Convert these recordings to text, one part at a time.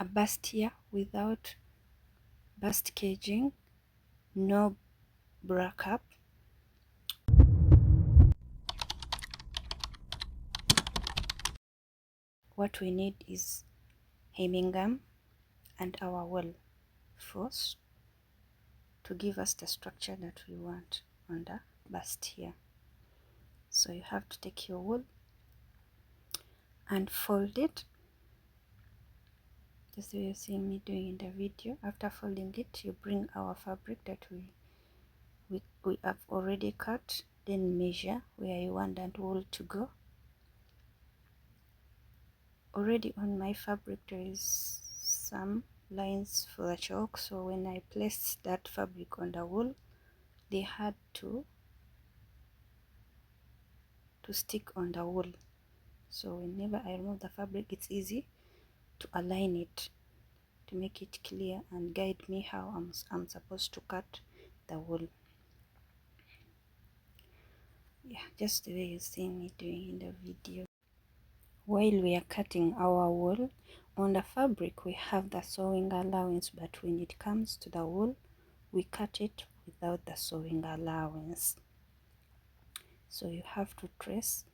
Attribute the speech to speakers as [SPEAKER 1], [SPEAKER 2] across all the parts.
[SPEAKER 1] a bustier without bust caging, no breakup. What we need is hemming gum and our wool first to give us the structure that we want on the bustier. So you have to take your wool and fold it just the way you're seeing me doing in the video. After folding it, you bring our fabric that we have already cut, then measure where you want that wool to go. Already on my fabric there is some lines for the chalk, so when I placed that fabric on the wool, they had to stick on the wool. So whenever I remove the fabric, it's easy to align it, to make it clear and guide me how I'm supposed to cut the wool. Yeah, just the way you see me doing in the video. While we are cutting our wool, on the fabric we have the sewing allowance, but when it comes to the wool, we cut it without the sewing allowance. So you have to trace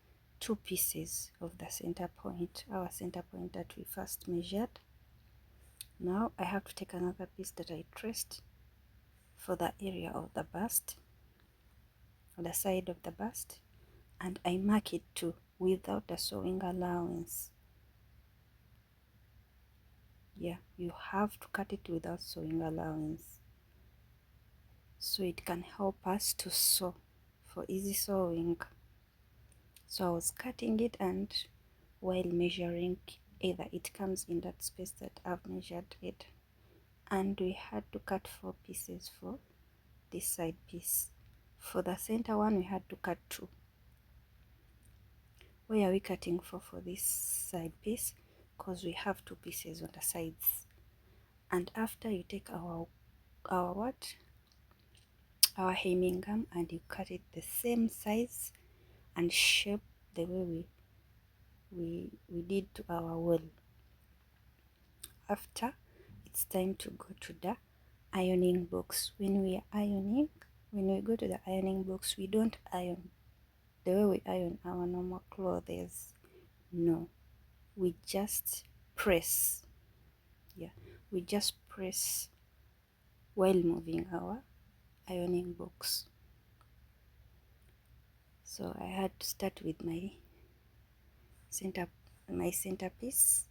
[SPEAKER 1] 2 pieces of the center point, our center point that we first measured. Now I have to take another piece that I traced for the area of the bust, for the side of the bust, and I mark it too without the sewing allowance. Yeah, you have to cut it without sewing allowance, so it can help us to sew for easy sewing. So I was cutting it, and while measuring, either it comes in that space that I've measured it, and we had to cut 4 pieces for this side piece. For the center one we had to cut 2. Why are we cutting 4 for this side piece? Because we have 2 pieces on the sides. And after you take our hemming gum and you cut it the same size and shape the way we did to our wool. After, it's time to go to the ironing box. When we go to the ironing box, we don't iron the way we iron our normal clothes. No, we just press. Yeah, we just press while moving our ironing box. So I had to start with my centerpiece,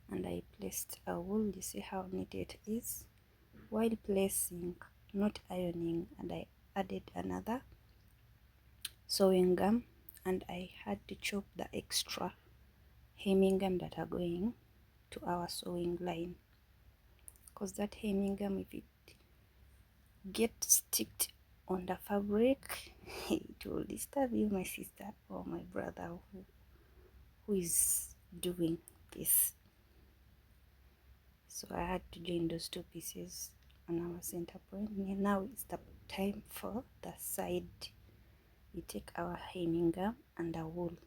[SPEAKER 1] and I placed a wool. You see how neat it is. While placing, not ironing, and I added another sewing gum, and I had to chop the extra hemming gum that are going to our sewing line, because that hemming gum, if it gets sticked on the fabric, it will disturb you, my sister or my brother who is doing this. So I had to join those 2 pieces on our center point. And now it's the time for the side. We take our hemming gum and the wool.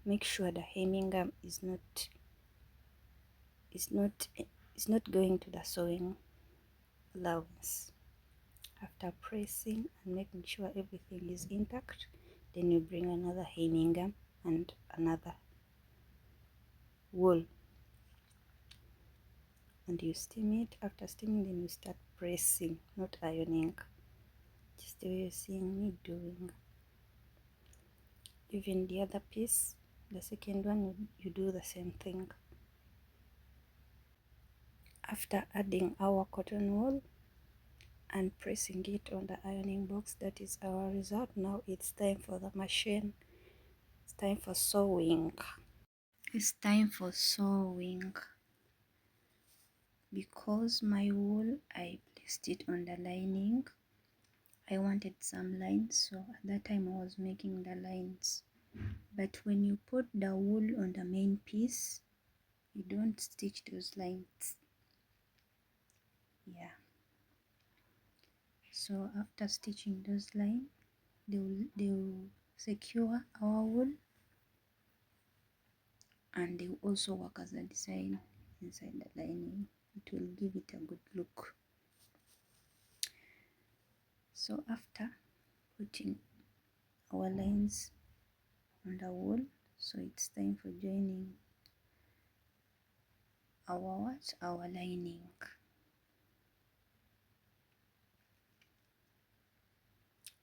[SPEAKER 1] Make sure the hemming gum is not going to the sewing allowance. After pressing and making sure everything is intact, then you bring another hemming gum and another wool, and you steam it. After steaming, then you start pressing, not ironing, just the way you're seeing me doing. Even the other piece, the second one, you do the same thing. After adding our cotton wool and pressing it on the ironing box, that is our result. Now it's time for the machine. It's time for sewing. It's time for sewing. Because my wool, I placed it on the lining, I wanted some lines, so at that time I was making the lines. But when you put the wool on the main piece, you don't stitch those lines. Yeah, so after stitching those lines, they will secure our wool, and they will also work as a design inside the lining. It will give it a good look. So after putting our lines on the wall, so it's time for joining our lining.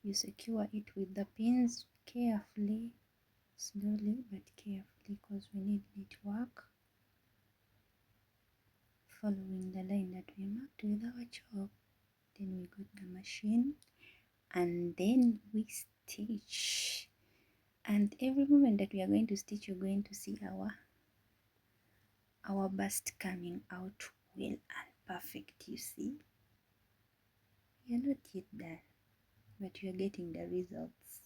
[SPEAKER 1] You secure it with the pins carefully, slowly but carefully, because we need network, following the line that we marked with our chalk. Then we go to the machine and then we stitch. And every moment that we are going to stitch, you're going to see our bust coming out well and perfect. You see, you're not yet done, but you're getting the results.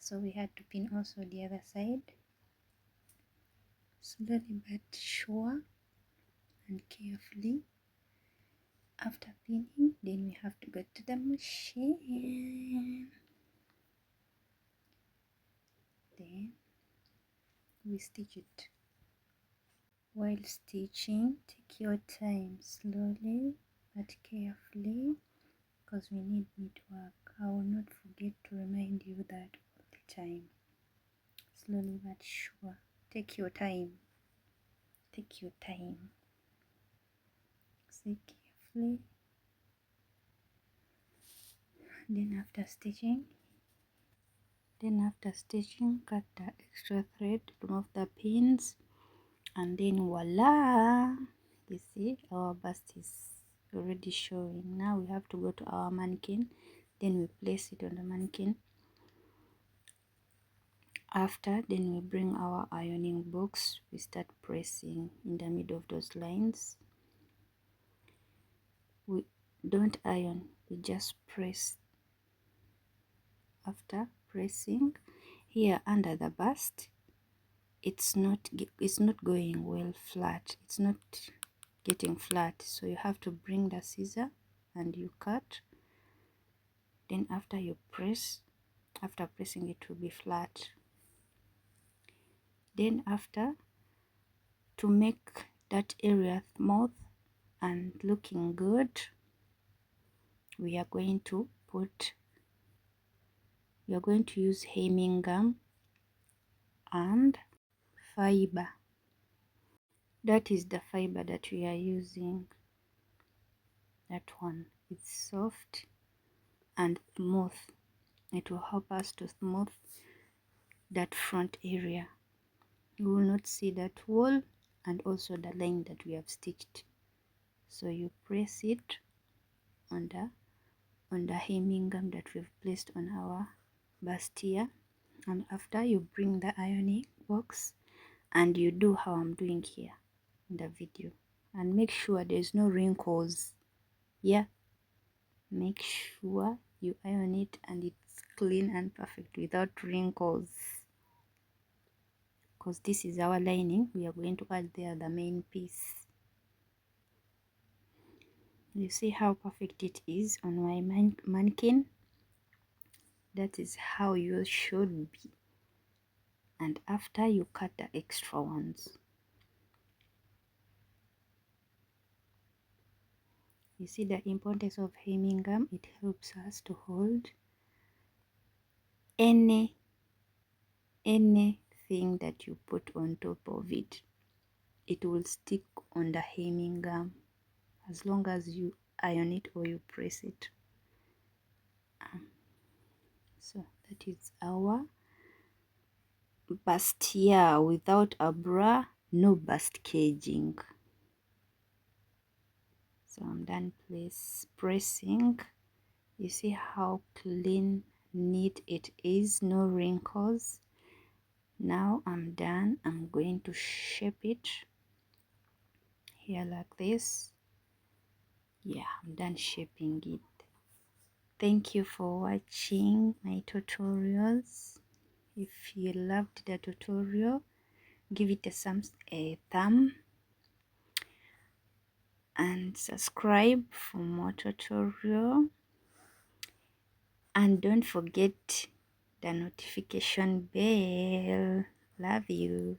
[SPEAKER 1] So we had to pin also the other side, slowly but sure and carefully. After pinning, then we have to go to the machine. Then we stitch it. While stitching, take your time, slowly but carefully, because we need network. I will not forget to remind you that all the time. Slowly but sure. Take your time. Take your time. See carefully. Then after stitching, cut the extra thread, remove the pins, and then voila! You see, our bust is already showing. Now we have to go to our mannequin. Then we place it on the mannequin. After, then we bring our ironing box. We start pressing in the middle of those lines. We don't iron, we just press. After pressing here under the bust, it's not going well flat. It's not getting flat, so you have to bring the scissor and you cut. Then after you press, after pressing, it will be flat. Then after, to make that area smooth and looking good, we are going to use hemming gum and fiber. That is the fiber that we are using. That one, it's soft and smooth. It will help us to smooth that front area. You will not see that wall and also the line that we have stitched. So you press it on the hemming gum that we've placed on our bustier, and after you bring the ironing box and you do how I'm doing here in the video, and make sure there's no wrinkles. Yeah, make sure you iron it and it's clean and perfect without wrinkles, because this is our lining. We are going to add there the main piece. You see how perfect it is on my mannequin. That is how yours should be. And after, you cut the extra ones. You see the importance of hemming gum. It helps us to hold anything that you put on top of it. It will stick on the hemming gum as long as you iron it or you press it. So that is our bustier without a bra, no bust caging. So I'm done pressing. You see how clean, neat it is, no wrinkles. Now I'm done. I'm going to shape it here like this. Yeah, I'm done shaping it. Thank you for watching my tutorials. If you loved the tutorial, give it a thumb and subscribe for more tutorial, and don't forget the notification bell. Love you.